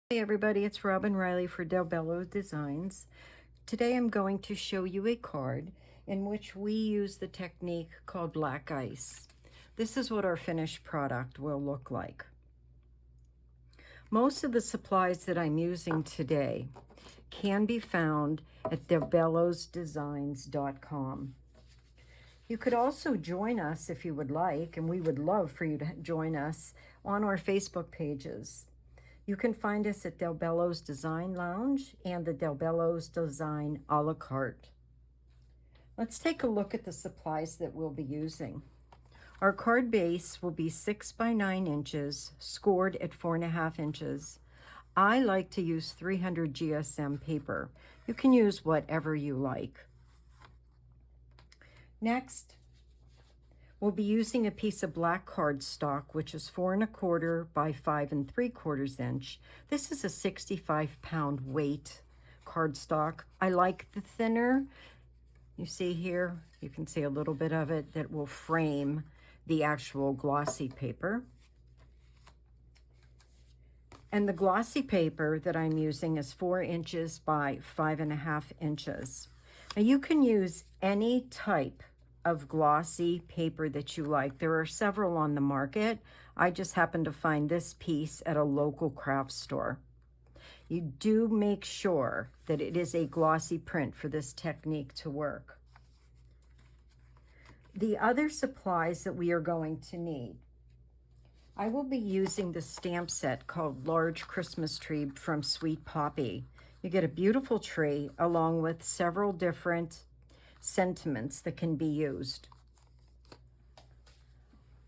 Hey everybody, it's Robin Riley for Bello Designs. Today I'm going to show you a card in which we use the technique called black ice. This is what our finished product will look like. Most of the supplies that I'm using today can be found at debellosdesigns.com. You could also join us if you would like, and we would love for you to join us on our Facebook pages. You can find us at Del Bello's Design Lounge and the Del Bello's Design a la carte. Let's take a look at the supplies that we'll be using. Our card base will be 6 by 9 inches, scored at 4.5 inches. I like to use 300 GSM paper. You can use whatever you like. Next, we'll be using a piece of black cardstock, which is 4 1/4 by 5 3/4 inch. This is a 65-pound weight cardstock. I like the thinner. You see here, you can see a little bit of it that will frame the actual glossy paper. And the glossy paper that I'm using is 4 inches by 5.5 inches. Now you can use any type of glossy paper that you like. There are several on the market. I just happened to find this piece at a local craft store. You do make sure that it is a glossy print for this technique to work. The other supplies that we are going to need, I will be using the stamp set called Large Christmas Tree from Sweet Poppy. You get a beautiful tree along with several different sentiments that can be used.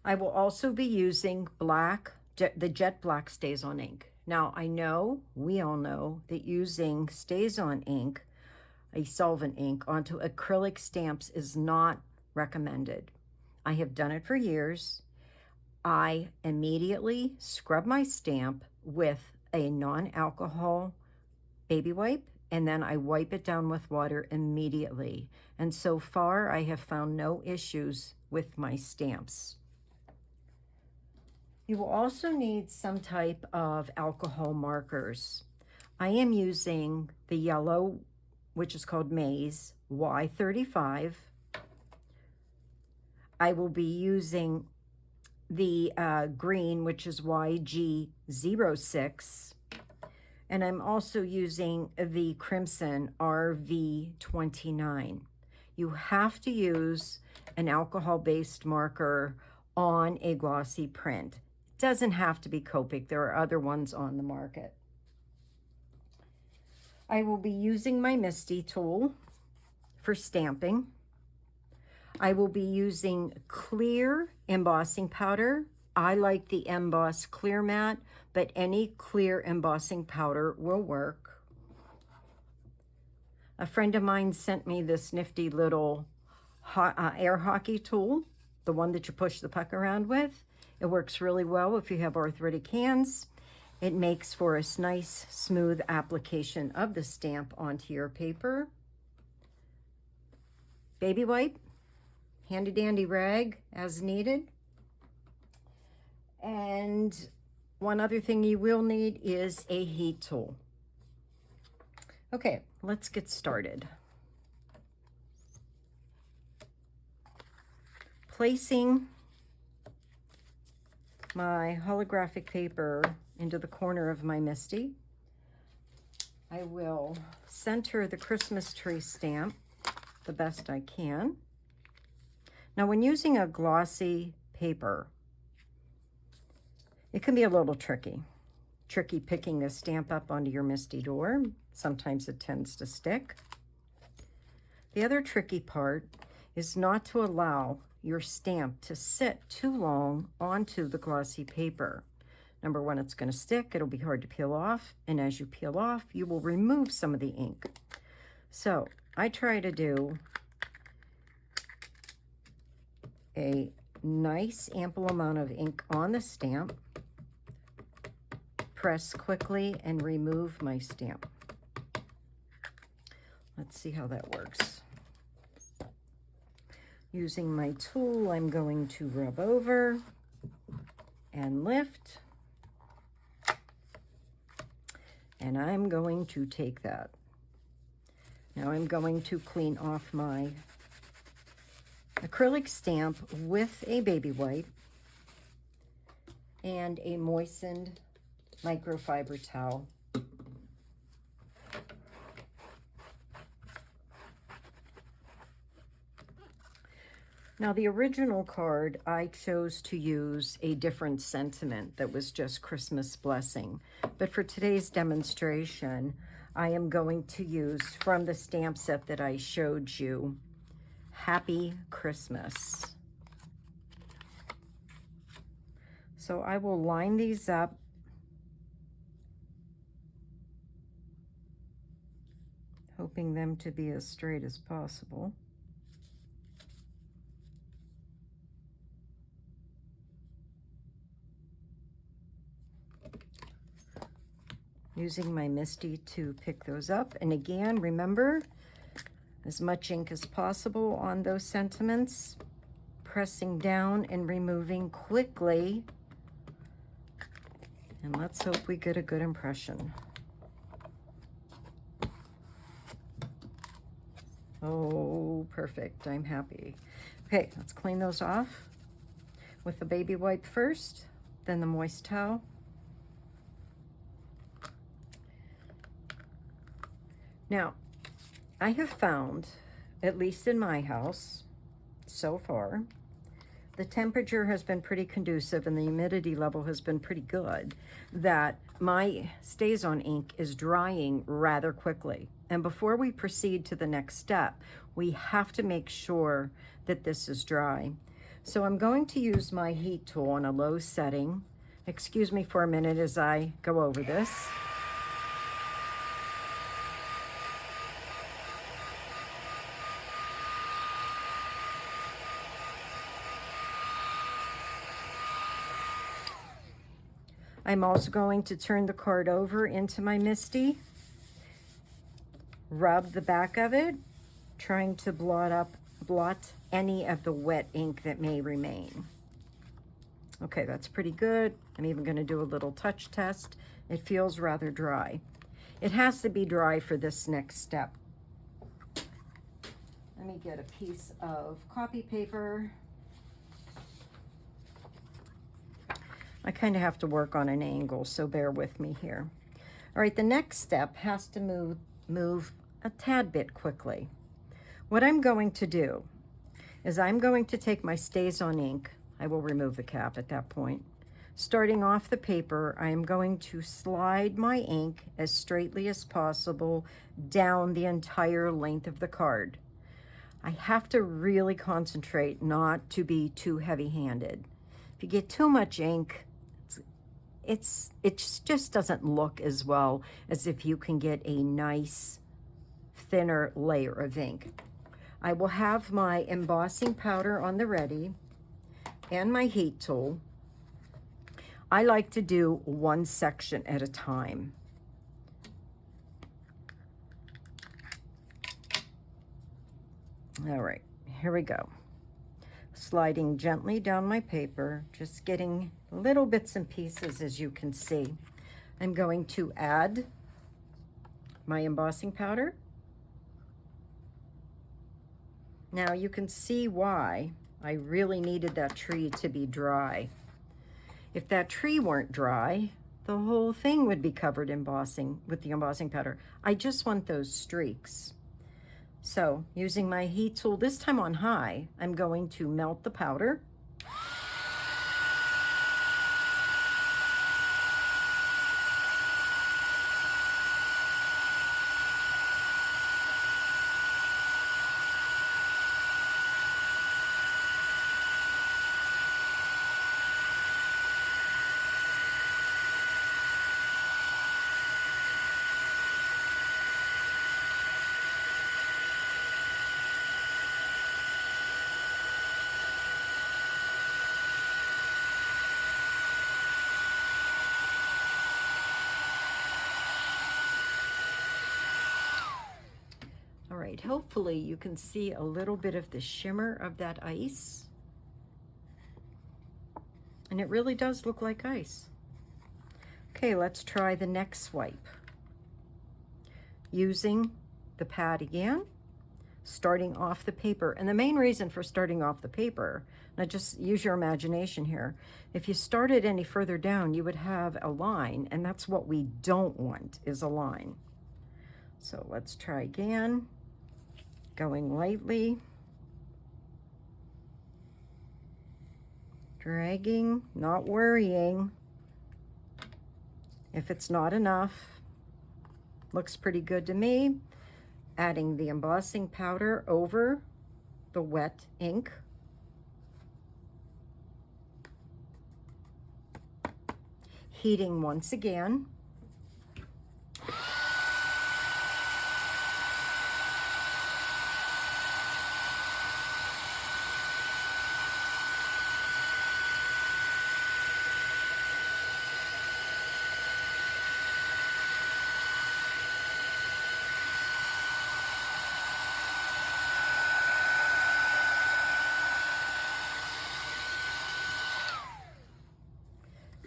I will also be using the jet black StazOn ink. Now I know, we all know, that using StazOn ink, a solvent ink, onto acrylic stamps is not recommended. I have done it for years. I immediately scrub my stamp with a non-alcohol baby wipe, and then I wipe it down with water immediately. And so far, I have found no issues with my stamps. You will also need some type of alcohol markers. I am using the yellow, which is called Maize, Y35. I will be using the green, which is YG06. And I'm also using the crimson RV29. You have to use an alcohol-based marker on a glossy print. It doesn't have to be Copic. There are other ones on the market. I will be using my Misty tool for stamping. I will be using clear embossing powder. I like the Emboss Clear Matte, but any clear embossing powder will work. A friend of mine sent me this nifty little air hockey tool, the one that you push the puck around with. It works really well if you have arthritic hands. It makes for a nice, smooth application of the stamp onto your paper. Baby wipe, handy dandy rag as needed. And one other thing you will need is a heat tool. Okay, let's get started. Placing my holographic paper into the corner of my Misty, I will center the Christmas tree stamp the best I can. Now, when using a glossy paper, it can be a little tricky picking the stamp up onto your Misty door. Sometimes it tends to stick. The other tricky part is not to allow your stamp to sit too long onto the glossy paper. Number one, it's going to stick. It'll be hard to peel off. And as you peel off, you will remove some of the ink. So I try to do a nice ample amount of ink on the stamp, press quickly, and remove my stamp. Let's see how that works. Using my tool, I'm going to rub over and lift. And I'm going to take that. Now I'm going to clean off my acrylic stamp with a baby wipe and a moistened microfiber towel. Now, the original card, I chose to use a different sentiment that was just Christmas blessing. But for today's demonstration, I am going to use from the stamp set that I showed you, Happy Christmas. So I will line these up. Hoping them to be as straight as possible. Using my MISTI to pick those up. And again, remember, as much ink as possible on those sentiments, pressing down and removing quickly. And let's hope we get a good impression. Oh, perfect. I'm happy. Okay, let's clean those off with the baby wipe first, then the moist towel. Now, I have found, at least in my house so far, the temperature has been pretty conducive and the humidity level has been pretty good, that my StazOn ink is drying rather quickly. And before we proceed to the next step, we have to make sure that this is dry. So I'm going to use my heat tool on a low setting. Excuse me for a minute as I go over this. I'm also going to turn the card over into my MISTI, rub the back of it, trying to blot any of the wet ink that may remain. Okay, that's pretty good. I'm even going to do a little touch test. It feels rather dry. It has to be dry for this next step. Let me get a piece of copy paper. I kind of have to work on an angle, so bear with me here. All right, the next step has to move a tad bit quickly. What I'm going to do is I'm going to take my StazOn ink. I will remove the cap at that point. Starting off the paper, I am going to slide my ink as straightly as possible down the entire length of the card. I have to really concentrate not to be too heavy-handed. If you get too much ink, it just doesn't look as well as if you can get a nice thinner layer of ink. I will have my embossing powder on the ready and my heat tool. I like to do one section at a time. All right, here we go. Sliding gently down my paper, just getting little bits and pieces, as you can see. I'm going to add my embossing powder. Now you can see why I really needed that tree to be dry. If that tree weren't dry, the whole thing would be covered embossing with the embossing powder. I just want those streaks. So using my heat tool, this time on high, I'm going to melt the powder. right, hopefully you can see a little bit of the shimmer of that ice. And it really does look like ice. Okay, let's try the next swipe. Using the pad again, starting off the paper. And the main reason for starting off the paper, now just use your imagination here. If you started any further down, you would have a line, and that's what we don't want, is a line. So let's try again, going lightly, dragging, not worrying if it's not enough. Looks pretty good to me. Adding the embossing powder over the wet ink. Heating once again.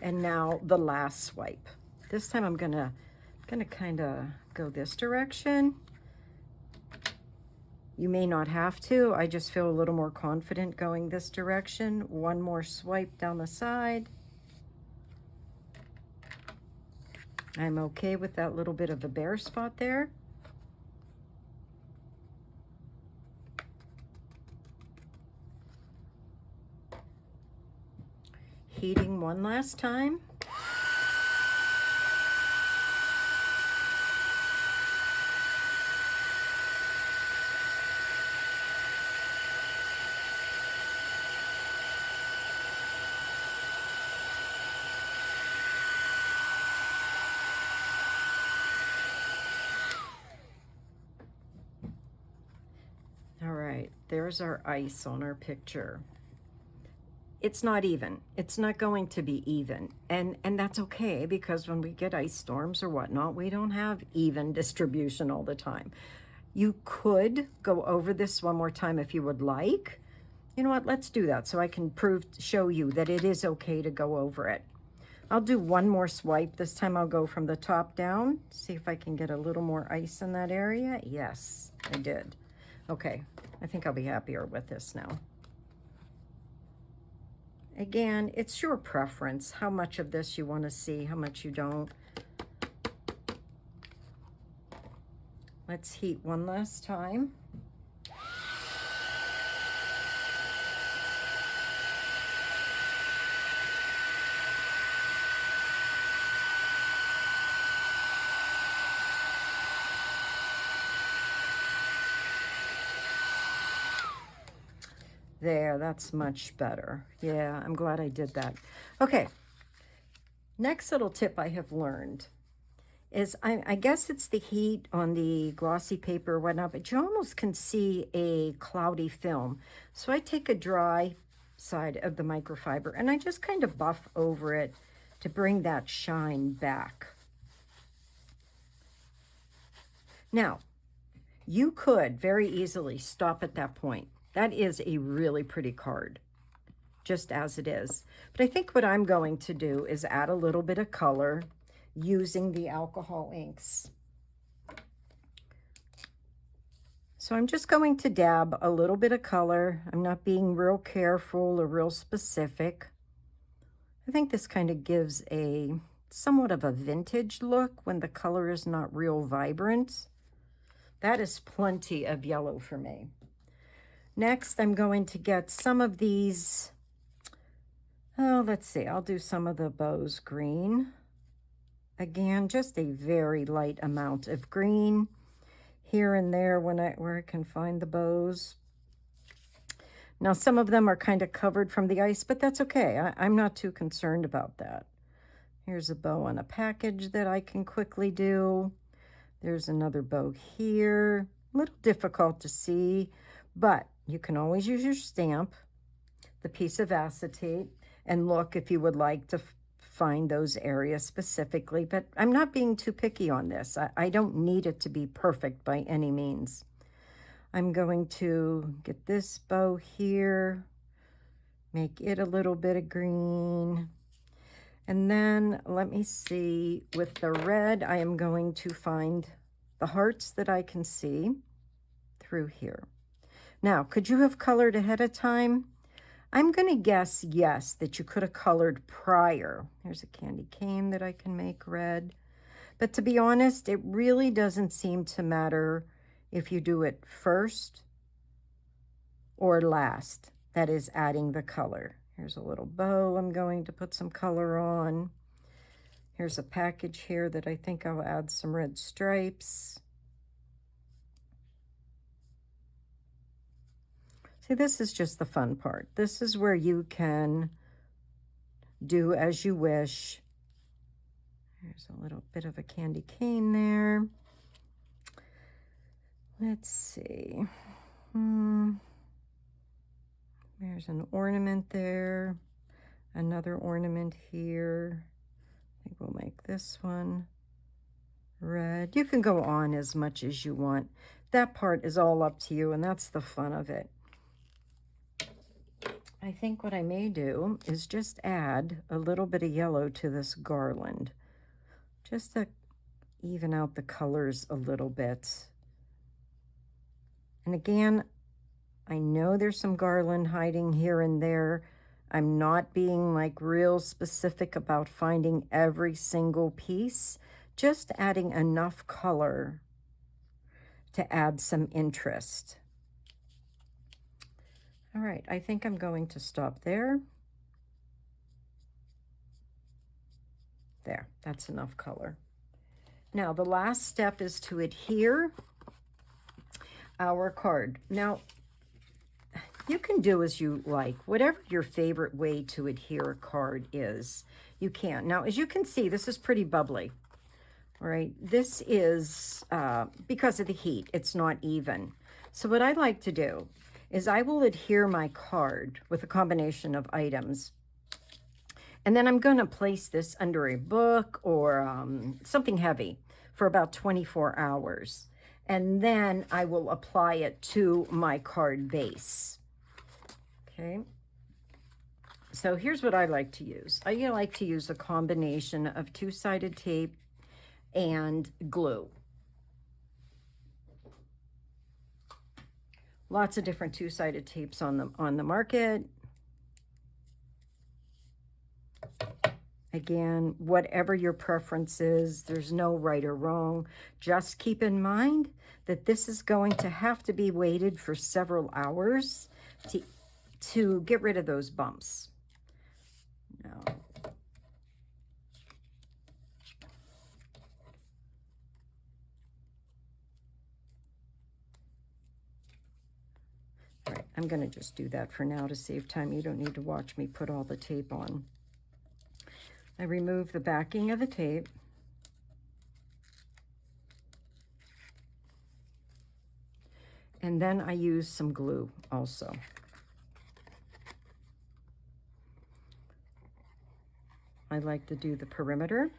And now the last swipe. This time I'm gonna kind of go this direction. You may not have to. I just feel a little more confident going this direction. One more swipe down the side. I'm okay with that little bit of a bare spot there. Heating one last time. All right, there's our ice on our picture. It's not even. It's not going to be even. And that's okay, because when we get ice storms or whatnot, we don't have even distribution all the time. You could go over this one more time if you would like. You know what? Let's do that so I can show you that it is okay to go over it. I'll do one more swipe. This time I'll go from the top down. See if I can get a little more ice in that area. Yes, I did. Okay, I think I'll be happier with this now. Again, it's your preference how much of this you want to see, how much you don't. Let's heat one last time. There, that's much better. Yeah, I'm glad I did that. Okay, next little tip I have learned is, I guess it's the heat on the glossy paper or whatnot, but you almost can see a cloudy film. So I take a dry side of the microfiber and I just kind of buff over it to bring that shine back. Now, you could very easily stop at that point. That is a really pretty card, just as it is. But I think what I'm going to do is add a little bit of color using the alcohol inks. So I'm just going to dab a little bit of color. I'm not being real careful or real specific. I think this kind of gives a somewhat of a vintage look when the color is not real vibrant. That is plenty of yellow for me. Next, I'm going to get some of these, let's see, I'll do some of the Bose green. Again, just a very light amount of green here and there where I can find the Bose. Now, some of them are kind of covered from the ice, but that's okay. I'm not too concerned about that. Here's a bow on a package that I can quickly do. There's another bow here. A little difficult to see, but you can always use your stamp, the piece of acetate, and look if you would like to find those areas specifically. But I'm not being too picky on this. I don't need it to be perfect by any means. I'm going to get this bow here, make it a little bit of green. And then let me see, with the red, I am going to find the hearts that I can see through here. Now, could you have colored ahead of time? I'm going to guess yes, that you could have colored prior. Here's a candy cane that I can make red. But to be honest, it really doesn't seem to matter if you do it first or last. That is adding the color. Here's a little bow I'm going to put some color on. Here's a package here that I think I'll add some red stripes. See, this is just the fun part. This is where you can do as you wish. There's a little bit of a candy cane there. Let's see. There's an ornament there. Another ornament here. I think we'll make this one red. You can go on as much as you want. That part is all up to you, and that's the fun of it. I think what I may do is just add a little bit of yellow to this garland, just to even out the colors a little bit. And again, I know there's some garland hiding here and there. I'm not being like real specific about finding every single piece, just adding enough color to add some interest. All right, I think I'm going to stop there. There, that's enough color. Now, the last step is to adhere our card. Now, you can do as you like. Whatever your favorite way to adhere a card is, you can. Now, as you can see, this is pretty bubbly. All right, this is, because of the heat, it's not even. So what I like to do is I will adhere my card with a combination of items. And then I'm going to place this under a book or something heavy for about 24 hours. And then I will apply it to my card base. Okay. So here's what I like to use. I like to use a combination of two-sided tape and glue. Lots of different two-sided tapes on the market. Again, whatever your preference is, there's no right or wrong. Just keep in mind that this is going to have to be weighted for several hours to get rid of those bumps. Now, all right, I'm going to just do that for now to save time. You don't need to watch me put all the tape on. I remove the backing of the tape. And then I use some glue also. I like to do the perimeter.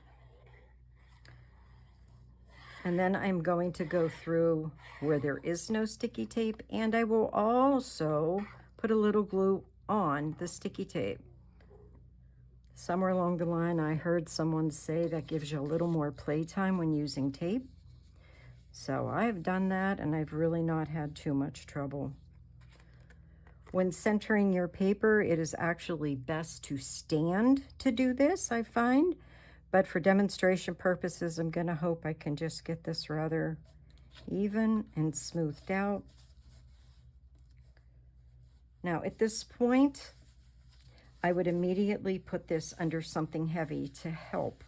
And then I'm going to go through where there is no sticky tape, and I will also put a little glue on the sticky tape. Somewhere along the line, I heard someone say that gives you a little more playtime when using tape. So I've done that, and I've really not had too much trouble. When centering your paper, it is actually best to stand to do this, I find. But for demonstration purposes, I'm going to hope I can just get this rather even and smoothed out. Now, at this point, I would immediately put this under something heavy to help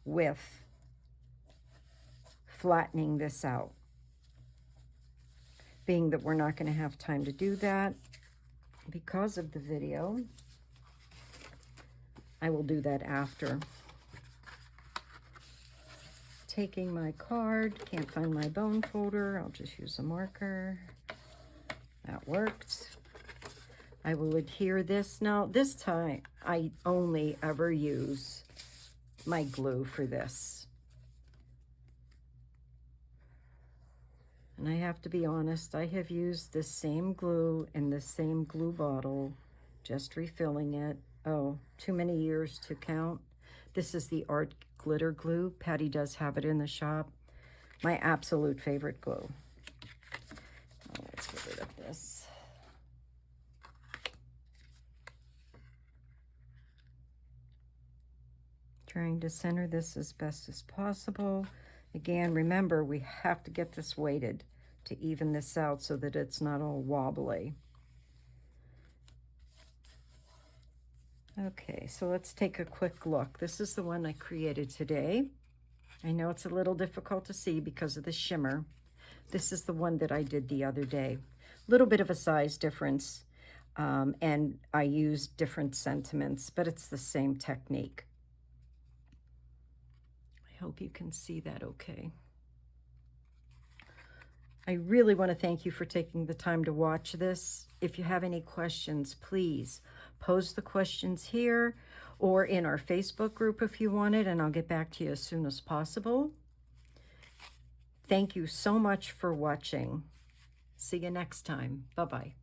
with flattening this out. Being that we're not going to have time to do that because of the video, I will do that after. Taking my card, can't find my bone folder, I'll just use a marker. That worked. I will adhere this. Now, this time, I only ever use my glue for this. And I have to be honest, I have used this same glue in the same glue bottle, just refilling it. Oh, too many years to count. This is the Art Glitter Glue. Patty does have it in the shop. My absolute favorite glue. Oh, let's get rid of this. Trying to center this as best as possible. Again, remember, we have to get this weighted to even this out so that it's not all wobbly. Okay, so let's take a quick look. This is the one I created today. I know it's a little difficult to see because of the shimmer. This is the one that I did the other day. A little bit of a size difference, and I used different sentiments, but it's the same technique. I hope you can see that okay. I really want to thank you for taking the time to watch this. If you have any questions, please post the questions here or in our Facebook group if you want it, and I'll get back to you as soon as possible. Thank you so much for watching. See you next time. Bye-bye.